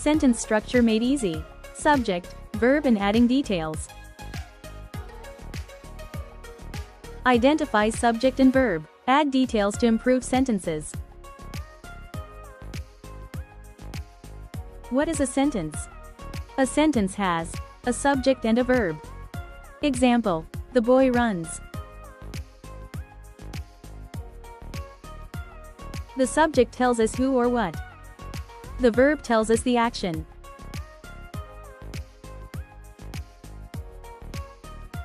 Sentence structure made easy. Subject, verb and adding details. Identify subject and verb. Add details to improve sentences. What is a sentence? A sentence has a subject and a verb. Example, the boy runs. The subject tells us who or what. The verb tells us the action.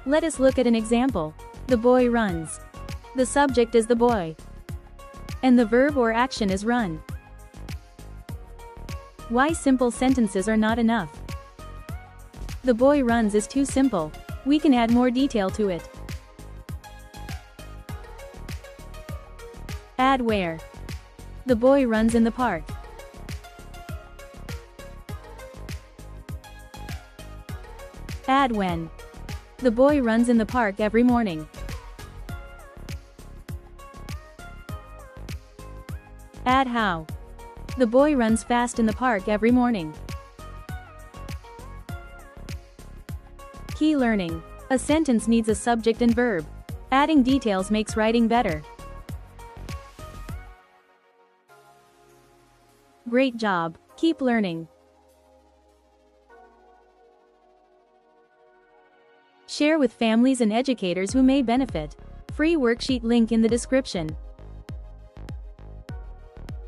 Let us look at an example. The boy runs. The subject is the boy, and the verb or action is run. Why simple sentences are not enough? The boy runs is too simple. We can add more detail to it. Add where. The boy runs in the park. Add when. The boy runs in the park every morning. Add how. The boy runs fast in the park every morning. Key learning. A sentence needs a subject and verb. Adding details makes writing better. Great job. Keep learning. Share with families and educators who may benefit. Free worksheet link in the description.